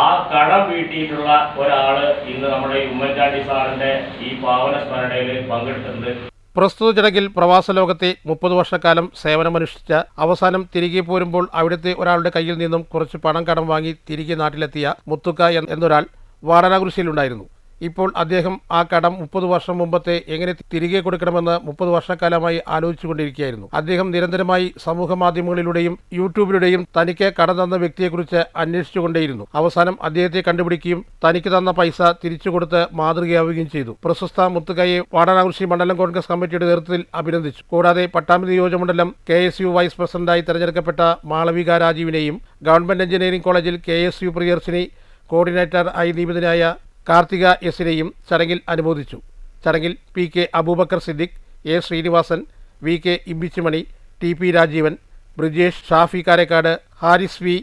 ആ കടം വീട്ടിയിട്ടുള്ള ഒരാള് ഇന്ന് നമ്മുടെ ഉമ്മൻചാണ്ടി സാറിന്റെ ഈ പാവന സ്മരണയിൽ പങ്കെടുത്തിട്ടുണ്ട്. പ്രസ്തുത ചടങ്ങിൽ പ്രവാസ ലോകത്തെ 30 വർഷക്കാലം സേവനമനുഷ്ഠിച്ച അവസാനം തിരികെ പോരുമ്പോൾ അവിടുത്തെ ഒരാളുടെ കയ്യിൽ നിന്നും കുറച്ച് പണം കടം വാങ്ങി തിരികെ നാട്ടിലെത്തിയ മുത്തുക്ക എന്നൊരാൾ വാരണാകുരിശിയിലുണ്ടായിരുന്നു. ഇപ്പോൾ അദ്ദേഹം ആ കടം 30 വർഷം മുമ്പത്തെ എങ്ങനെ തിരികെ കൊടുക്കണമെന്ന് 30 വർഷക്കാലമായി ആലോചിച്ചുകൊണ്ടിരിക്കുകയായിരുന്നു. അദ്ദേഹം നിരന്തരമായി സമൂഹ മാധ്യമങ്ങളിലൂടെയും യൂട്യൂബിലൂടെയും തനിക്ക് കടം തന്ന വ്യക്തിയെക്കുറിച്ച് അന്വേഷിച്ചുകൊണ്ടേയിരുന്നു. അവസാനം അദ്ദേഹത്തെ കണ്ടുപിടിക്കുകയും തനിക്ക് തന്ന പൈസ തിരിച്ചു കൊടുത്ത് മാതൃകയാവുകയും ചെയ്തു. പ്രശസ്ത മുത്തുക്കയെ വാരണാസി മണ്ഡലം കോൺഗ്രസ് കമ്മിറ്റിയുടെ നേതൃത്വത്തിൽ അഭിനന്ദിച്ചു. കൂടാതെ പട്ടാമ്പി നിയോജകമണ്ഡലം KSU വൈസ് പ്രസിഡന്റായി തെരഞ്ഞെടുക്കപ്പെട്ട മാളവിക രാജീവിനെയും ഗവൺമെന്റ് എഞ്ചിനീയറിംഗ് കോളേജിൽ KSU പ്രിയദർശിനി കോർഡിനേറ്റർ ആയി നിയമിതനായ കാർത്തിക എസിനെയും ചടങ്ങിൽ അനുമോദിച്ചു. ചടങ്ങിൽ PK Abubakar Siddique, A Sreenivasan, VK ഇമ്പിച്ചുമണി, TP Rajeevan, Brijesh, Shafi Karakkad, Haris V,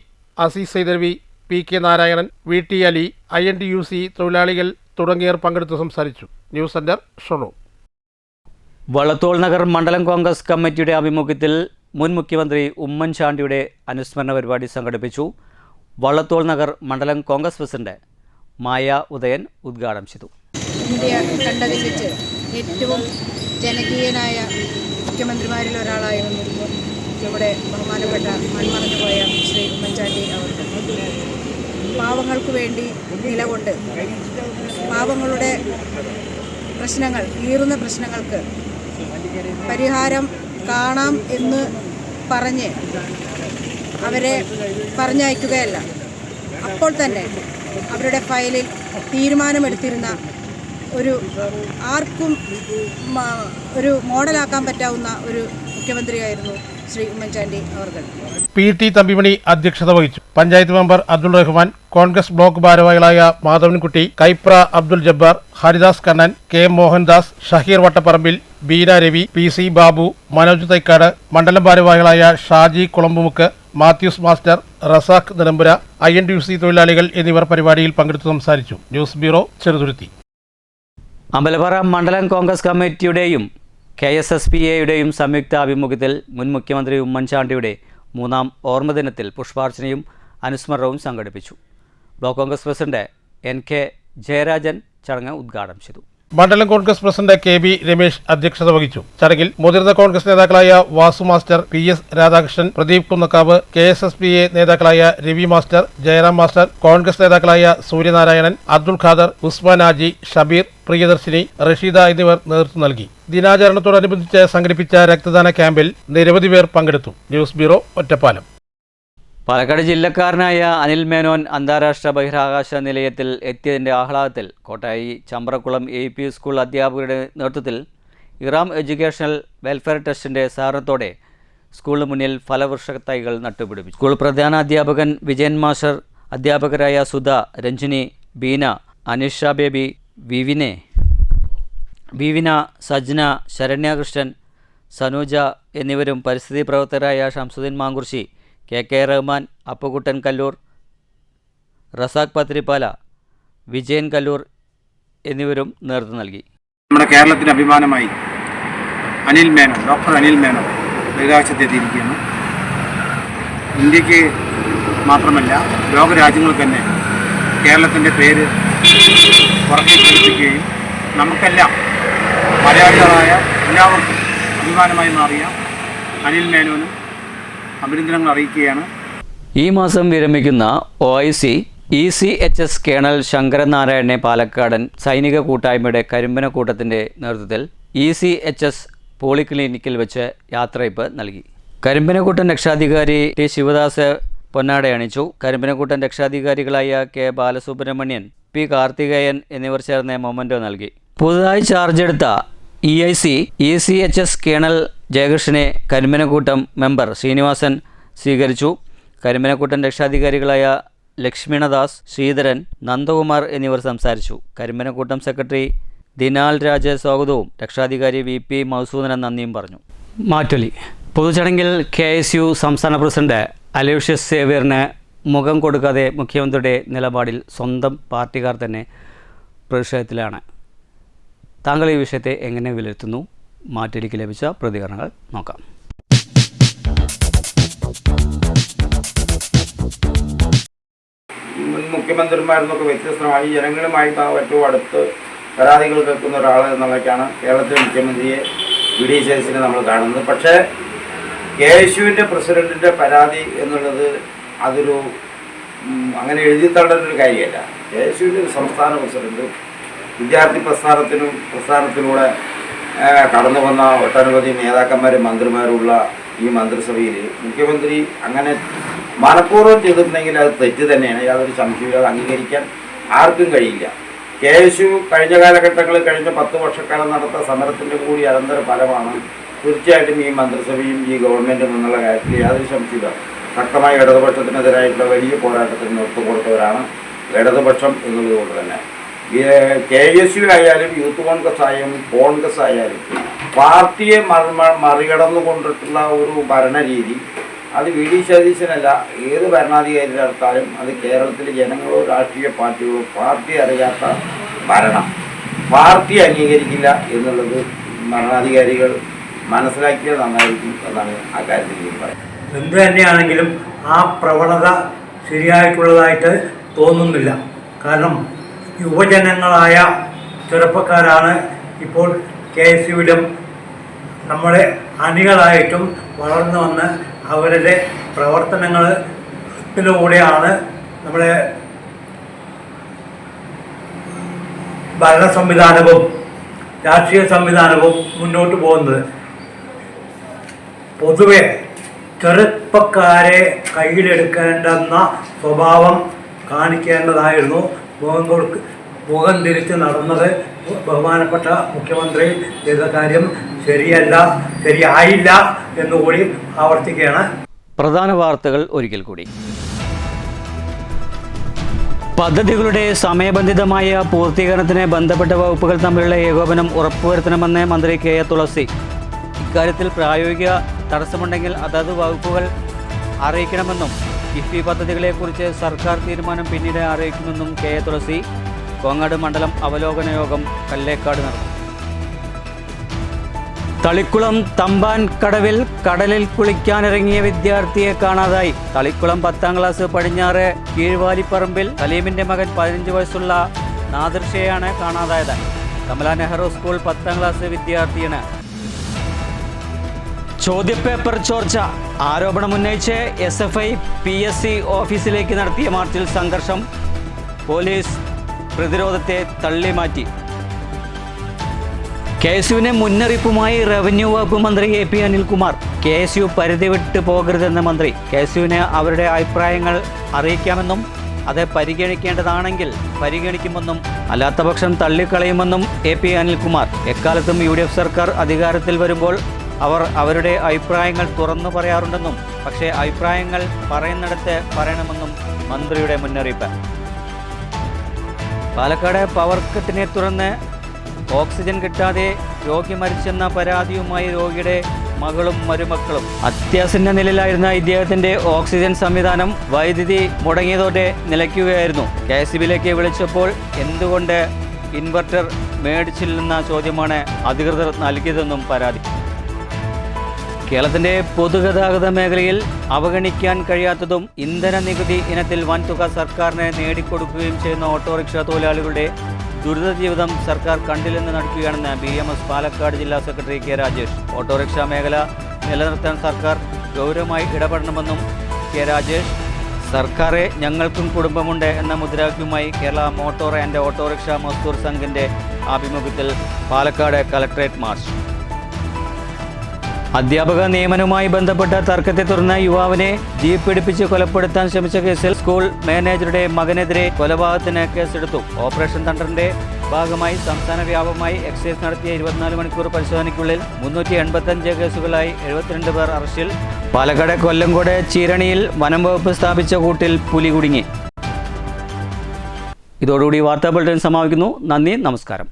Azeez സൈദർവി, PK Narayanan, VT Ali, INTUC തൊഴിലാളികൾ തുടങ്ങിയവർ പങ്കെടുത്ത് സംസാരിച്ചു. News centre, Shoranur. വള്ളത്തോൾ നഗർ മണ്ഡലം കോൺഗ്രസ് കമ്മിറ്റിയുടെ ആഭിമുഖ്യത്തിൽ മുൻ മുഖ്യമന്ത്രി ഉമ്മൻചാണ്ടിയുടെ അനുസ്മരണ പരിപാടി സംഘടിപ്പിച്ചു. വള്ളത്തോൾ നഗർ മണ്ഡലം കോൺഗ്രസ് പ്രസിഡന്റ് മായ ഉദയൻ ഉദ്ഘാടനം ചെയ്തു. ഇന്ത്യ കണ്ടതിൽ വെച്ച് ഏറ്റവും ജനകീയനായ മുഖ്യമന്ത്രിമാരിൽ ഒരാളായിരുന്നു നമ്മുടെ ബഹുമാനപ്പെട്ട മൺമറഞ്ഞുപോയ ശ്രീ ഉമ്മൻചാണ്ടി അവർക്ക്. പാവങ്ങൾക്ക് വേണ്ടി നിലകൊണ്ട് പാവങ്ങളുടെ പ്രശ്നങ്ങൾ, ഈറുന്ന പ്രശ്നങ്ങൾക്ക് പരിഹാരം കാണാം എന്ന് പറഞ്ഞ് അവരെ പറഞ്ഞയക്കുകയല്ല, അപ്പോൾ തന്നെ അവരുടെ ഫയലിൽ തീരുമാനമെടുത്തിരുന്ന ആർക്കും ഒരു മോഡലാക്കാൻ പറ്റാവുന്ന ഒരു മുഖ്യമന്ത്രിയായിരുന്നു ശ്രീ ഉമ്മൻചാണ്ടി അവർ. PT തമ്പിമണി അധ്യക്ഷത വഹിച്ചു. പഞ്ചായത്ത് മെമ്പർ അബ്ദുൾ റഹ്മാൻ, കോൺഗ്രസ് ബ്ലോക്ക് ഭാരവാഹികളായ മാധവൻകുട്ടി, കൈപ്ര അബ്ദുൽ ജബ്ബാർ, ഹരിദാസ് കണ്ണൻ, K മോഹൻദാസ്, ഷഹീർ വട്ടപ്പറമ്പിൽ, ബീന രവി, PC ബാബു, മനോജ് തൈക്കാട്, മണ്ഡലം ഭാരവാഹികളായ ഷാജി കുളമ്പുമുക്ക്, മാത്യൂസ് മാസ്റ്റർ, റസാഖ് നിലമ്പുര, INTUC തൊഴിലാളികൾ എന്നിവർ പരിപാടിയിൽ പങ്കെടുത്ത് സംസാരിച്ചു. News bureau, Cheruthuruthy. അമ്പലപ്പാറ മണ്ഡലം കോൺഗ്രസ് കമ്മിറ്റിയുടെയും KSSPA-യുടെയും സംയുക്ത ആഭിമുഖ്യത്തിൽ മുൻ മുഖ്യമന്ത്രി ഉമ്മൻചാണ്ടിയുടെ 3ാം ഓർമ്മദിനത്തിൽ പുഷ്പാർച്ചനയും അനുസ്മരണവും സംഘടിപ്പിച്ചു. Block Congress president NK Jayarajan ചടങ്ങ് ഉദ്ഘാടനം ചെയ്തു. മണ്ഡലം കോൺഗ്രസ് പ്രസിഡന്റ് KB രമേശ് അധ്യക്ഷത വഹിച്ചു. ചടങ്ങിൽ മുതിർന്ന കോൺഗ്രസ് നേതാക്കളായ Vasu master, PS Radhakrishnan, Pradeep Kunnakkavu, KSSPA നേതാക്കളായ രവി മാസ്റ്റർ, ജയറാം മാസ്റ്റർ, കോൺഗ്രസ് നേതാക്കളായ സൂര്യനാരായണൻ, അബ്ദുൾ ഖാദർ, ഉസ്മാൻ ആജി, ഷബീർ, പ്രിയദർശിനി, റഷീദ എന്നിവർ നേതൃത്വം നൽകി. ദിനാചരണത്തോടനുബന്ധിച്ച് സംഘടിപ്പിച്ച രക്തദാന ക്യാമ്പിൽ നിരവധി പേർ പങ്കെടുത്തു. News bureau, Ottapalam. പാലക്കാട് ജില്ലക്കാരനായ അനിൽ മേനോൻ അന്താരാഷ്ട്ര ബഹിരാകാശ നിലയത്തിൽ എത്തിയതിൻ്റെ ആഹ്ലാദത്തിൽ കോട്ടായി ചമ്പ്രക്കുളം AP സ്കൂൾ അധ്യാപകരുടെ നേതൃത്വത്തിൽ ഇറാം എഡ്യൂക്കേഷണൽ വെൽഫെയർ ട്രസ്റ്റിൻ്റെ സഹകരണത്തോടെ സ്കൂളിന് മുന്നിൽ ഫലവൃക്ഷ തൈകൾ നട്ടുപിടിപ്പിച്ചു. സ്കൂൾ പ്രധാനാധ്യാപകൻ വിജയൻ മാസ്റ്റർ, അധ്യാപകരായ സുധ, രഞ്ജിനി, ബീന, അനിഷ ബേബി, വിവിന, സജ്ന, ശരണ്യകൃഷ്ണൻ, സനൂജ എന്നിവരും പരിസ്ഥിതി പ്രവർത്തകരായ ഷംസുദ്ദീൻ മാങ്കുർശി, KK റഹ്മാൻ, അപ്പുകുട്ടൻ കല്ലൂർ, റസാഖ് പത്രിപ്പാല, വിജയൻ കല്ലൂർ എന്നിവരും നേതൃത്വം നൽകി. നമ്മുടെ കേരളത്തിന് അഭിമാനമായി അനിൽ മേനോൻ, ഡോക്ടർ അനിൽ മേനോൻ ബഹിരാകാശത്തെത്തിയിരിക്കുകയാണ്. ഇന്ത്യക്ക് മാത്രമല്ല ലോകരാജ്യങ്ങൾക്ക് തന്നെ കേരളത്തിൻ്റെ പേര് പുറകെ കേൾപ്പിക്കുകയും നമുക്കെല്ലാം മലയാളികളായ എല്ലാവർക്കും അഭിമാനമായി മാറിയ അനിൽ മേനോനും അഭിനന്ദനങ്ങൾ അറിയിക്കുകയാണ്. ഈ മാസം വിരമിക്കുന്ന OIC ECHS കേണൽ ശങ്കരൻ നാരായണനെ പാലക്കാടൻ സൈനിക കൂട്ടായ്മയുടെ കരിമ്പനക്കൂട്ടത്തിൻ്റെ നേതൃത്വത്തിൽ ECHS പോളിക്ലിനിക്കിൽ വെച്ച് യാത്രയപ്പ് നൽകി. കരിമ്പനക്കൂട്ടൻ രക്ഷാധികാരി T ശിവദാസ് പൊന്നാട അണിച്ചു. കരിമ്പനക്കൂട്ടൻ രക്ഷാധികാരികളായ K ബാലസുബ്രഹ്മണ്യൻ, P കാർത്തികേയൻ എന്നിവർ ചേർന്ന് മൊമൻറ്റോ നൽകി. പുതുതായി ചാർജ് എടുത്ത ECHS കേണൽ ജയകൃഷ്ണനെ കരിമ്പനക്കൂട്ടം മെമ്പർ ശ്രീനിവാസൻ സ്വീകരിച്ചു. കരിമ്പനക്കൂട്ടം രക്ഷാധികാരികളായ ലക്ഷ്മണദാസ്, ശ്രീധരൻ, നന്ദകുമാർ എന്നിവർ സംസാരിച്ചു. കരിമ്പനക്കൂട്ടം സെക്രട്ടറി ദിനാൽ രാജ് സ്വാഗതവും രക്ഷാധികാരി VP മൗസൂദനൻ നന്ദിയും പറഞ്ഞു. മാറ്റൊലി പൊതുചടങ്ങിൽ KSU സംസ്ഥാന പ്രസിഡന്റ് അലോഷ്യസ് സേവ്യറിന് മുഖം കൊടുക്കാതെ മുഖ്യമന്ത്രിയുടെ നിലപാടിൽ സ്വന്തം പാർട്ടിക്കാർ തന്നെ പ്രതിഷേധത്തിലാണ്. താങ്കൾ ഈ വിഷയത്തെ എങ്ങനെ വിലയിരുത്തുന്നു? മാറ്റൊലിക്ക് ലഭിച്ച പ്രതികരണങ്ങൾ നോക്കാം. മുഖ്യമന്ത്രിമാരിൽ നിന്നൊക്കെ വ്യത്യസ്തമായി ജനങ്ങളുമായി ഏറ്റവും അടുത്ത് പരാതികൾ കേൾക്കുന്ന ഒരാൾ എന്നുള്ളതൊക്കെയാണ് കേരളത്തിലെ മുഖ്യമന്ത്രിയെ VD സതീശനെ നമ്മൾ കാണുന്നത്. പക്ഷേ KSUവിൻ്റെ പ്രസിഡന്റിൻ്റെ പരാതി എന്നുള്ളത് അതൊരു അങ്ങനെ എഴുതി തള്ളൊരു കാര്യമല്ല. KSUവിൻ്റെ സംസ്ഥാന പ്രസിഡന്റ് വിദ്യാർത്ഥി പ്രസ്ഥാനത്തിലൂടെ കടന്നു വന്ന ഒട്ടനവധി നേതാക്കന്മാരും മന്ത്രിമാരുള്ള ഈ മന്ത്രിസഭയിൽ മുഖ്യമന്ത്രി അങ്ങനെ മനഃപൂർവ്വം ചെയ്തിട്ടുണ്ടെങ്കിൽ അത് തെറ്റ് തന്നെയാണ്. യാതൊരു സംശയവും അത് അംഗീകരിക്കാൻ ആർക്കും കഴിയില്ല. KSU കഴിഞ്ഞ കാലഘട്ടങ്ങളിൽ കഴിഞ്ഞ 10 വർഷക്കാലം നടത്ത സമരത്തിൻ്റെ കൂടി അനന്തര ഫലമാണ് തീർച്ചയായിട്ടും ഈ മന്ത്രിസഭയും ഈ ഗവൺമെൻറ്റും എന്നുള്ള കാര്യത്തിൽ യാതൊരു സംശയമില്ല. ശക്തമായ ഇടതുപക്ഷത്തിനെതിരായിട്ടുള്ള വലിയ പോരാട്ടത്തിന് നേതൃത്വം കൊടുത്തവരാണ് ഇടതുപക്ഷം എന്നുള്ളതുകൊണ്ട് തന്നെ KSU ആയാലും യൂത്ത് കോൺഗ്രസ് ആയാലും കോൺഗ്രസ് ആയാലും പാർട്ടിയെ മറികടന്നുകൊണ്ടിട്ടുള്ള ഒരു ഭരണരീതി അത് VD സതീശനല്ല ഏത് ഭരണാധികാരി നടത്താലും അത് കേരളത്തിലെ ജനങ്ങളോ രാഷ്ട്രീയ പാർട്ടികളോ പാർട്ടി അറിയാത്ത ഭരണം പാർട്ടി അംഗീകരിക്കില്ല എന്നുള്ളത് ഭരണാധികാരികൾ മനസ്സിലാക്കിയത് നന്നായിരിക്കും എന്നാണ് ആ കാര്യത്തിൽ എനിക്ക് പറയുന്നത്. എന്ത് തന്നെയാണെങ്കിലും ആ പ്രവണത ശരിയായിട്ടുള്ളതായിട്ട് തോന്നുന്നില്ല. കാരണം യുവജനങ്ങളായ ചെറുപ്പക്കാരാണ് ഇപ്പോൾ KSUവിലും നമ്മുടെ അണികളായിട്ടും വളർന്നു വന്ന് അവരുടെ പ്രവർത്തനങ്ങളിലൂടെയാണ് നമ്മുടെ ഭരണ സംവിധാനവും രാഷ്ട്രീയ സംവിധാനവും മുന്നോട്ട് പോകുന്നത്. പൊതുവെ ചെറുപ്പക്കാരെ കയ്യിലെടുക്കേണ്ടെന്ന സ്വഭാവം കാണിക്കേണ്ടതായിരുന്നു. മുഖം തിരിച്ച് നടന്നത് ബഹുമാനപ്പെട്ട മുഖ്യമന്ത്രി ചെയ്ത കാര്യം ശരിയായില്ല എന്നുകൂടി ആവർത്തിക്കുകയാണ്. പ്രധാന വാർത്തകൾ ഒരിക്കൽ കൂടി. പദ്ധതികളുടെ സമയബന്ധിതമായ പൂർത്തീകരണത്തിന് ബന്ധപ്പെട്ട വകുപ്പുകൾ തമ്മിലുള്ള ഏകോപനം ഉറപ്പുവരുത്തണമെന്ന് മന്ത്രി KA തുളസി. ഇക്കാര്യത്തിൽ പ്രായോഗിക തടസ്സമുണ്ടെങ്കിൽ അതത് വകുപ്പുകൾ അറിയിക്കണമെന്നും കിഫ്ബി പദ്ധതികളെക്കുറിച്ച് സർക്കാർ തീരുമാനം പിന്നീട് അറിയിക്കുമെന്നും KA തുളസി. കോങ്ങാട് മണ്ഡലം അവലോകന യോഗം കല്ലേക്കാട് നടന്നു. തളിക്കുളം തമ്പാൻ കടവിൽ കടലിൽ കുളിക്കാനിറങ്ങിയ വിദ്യാർത്ഥിയെ കാണാതായി. തളിക്കുളം 10ാം ക്ലാസ് പടിഞ്ഞാറ് കീഴ്വാലിപ്പറമ്പിൽ സലീമിന്റെ മകൻ 15 വയസ്സുള്ള നാദിർഷയാണ് കാണാതായത്. കമല നെഹ്റു സ്കൂൾ 10ാം ക്ലാസ് വിദ്യാർത്ഥിയാണ്. ചോദ്യപേപ്പർ ചോർച്ച ആരോപണമുന്നയിച്ച് SFI PSC ഓഫീസിലേക്ക് നടത്തിയ മാർച്ചിൽ സംഘർഷം. പോലീസ് പ്രതിരോധത്തെ തള്ളിമാറ്റി. KSUവിന് മുന്നറിയിപ്പുമായി റവന്യൂ വകുപ്പ് മന്ത്രി AP അനിൽകുമാർ. KSU പരിധി വിട്ട് പോകരുതെന്ന് മന്ത്രി. KSUവിന് അവരുടെ അഭിപ്രായങ്ങൾ അറിയിക്കാമെന്നും അത് പരിഗണിക്കേണ്ടതാണെങ്കിൽ പരിഗണിക്കുമെന്നും അല്ലാത്തപക്ഷം തള്ളിക്കളയുമെന്നും AP അനിൽകുമാർ. എക്കാലത്തും UDF സർക്കാർ അധികാരത്തിൽ വരുമ്പോൾ അവർ അവരുടെ അഭിപ്രായങ്ങൾ തുറന്നു പറയാറുണ്ടെന്നും പക്ഷേ അഭിപ്രായങ്ങൾ പറയുന്നിടത്ത് പറയണമെന്നും മന്ത്രിയുടെ മുന്നറിയിപ്പ്. പാലക്കാട് പവർ കട്ടിനെ തുടർന്ന് ഓക്സിജൻ കിട്ടാതെ രോഗി മരിച്ചെന്ന പരാതിയുമായി രോഗിയുടെ മകളും മരുമക്കളും. അത്യാസന്ന നിലയിലായിരുന്ന ഇദ്ദേഹത്തിന്റെ ഓക്സിജൻ സംവിധാനം വൈദ്യുതി മുടങ്ങിയതോടെ നിലയ്ക്കുകയായിരുന്നു. KSBയിലേക്ക് വിളിച്ചപ്പോൾ എന്തുകൊണ്ട് ഇൻവെർട്ടർ മേടിച്ചില്ലെന്ന ചോദ്യമാണ് അധികൃതർ നൽകിയതെന്നും പരാതി. കേരളത്തിന്റെ പൊതുഗതാഗത മേഖലയിൽ അവഗണിക്കാൻ കഴിയാത്തതും ഇന്ധന നികുതി ഇനത്തിൽ വൻതുക സർക്കാരിന് നേടിക്കൊടുക്കുകയും ചെയ്യുന്ന ഓട്ടോറിക്ഷ തൊഴിലാളികളുടെ ദുരിത ജീവിതം സർക്കാർ കണ്ടില്ലെന്ന് നടിക്കുകയാണെന്ന് BMS പാലക്കാട് ജില്ലാ സെക്രട്ടറി K. രാജേഷ്. ഓട്ടോറിക്ഷ മേഖല നിലനിർത്താൻ സർക്കാർ ഗൗരവമായി ഇടപെടണമെന്നും K. രാജേഷ്. സർക്കാരെ ഞങ്ങൾക്കും കുടുംബമുണ്ട് എന്ന മുദ്രാവാക്യവുമായി കേരള മോട്ടോർ ആൻഡ് ഓട്ടോറിക്ഷ മസ്ദൂർ സംഘിന്റെ ആഭിമുഖ്യത്തിൽ പാലക്കാട് കളക്ടറേറ്റ് മാർച്ച്. അധ്യാപക നിയമനവുമായി ബന്ധപ്പെട്ട തർക്കത്തെ തുടർന്ന് യുവാവിനെ ജീപ്പ് പിടിപ്പിച്ച് കൊലപ്പെടുത്താൻ ശ്രമിച്ച കേസിൽ സ്കൂൾ മാനേജറുടെ മകനെതിരെ കൊലപാതകത്തിന് കേസെടുത്തു. ഓപ്പറേഷൻ തണ്ടറിന്റെ ഭാഗമായി സംസ്ഥാന വ്യാപകമായി എക്സൈസ് നടത്തിയ 24 മണിക്കൂർ പരിശോധനയ്ക്കുള്ളിൽ 385 കേസുകളായി 72 പേർ അറസ്റ്റിൽ. പാലക്കാട് കൊല്ലങ്കോട് ചീരണിയിൽ വനം വകുപ്പ് സ്ഥാപിച്ച കൂട്ടിൽ പുലി കുടുങ്ങി. ഇതോടുകൂടി വാർത്താ ബുള്ളറ്റിൻ സമാപിക്കുന്നു. നന്ദി, നമസ്കാരം.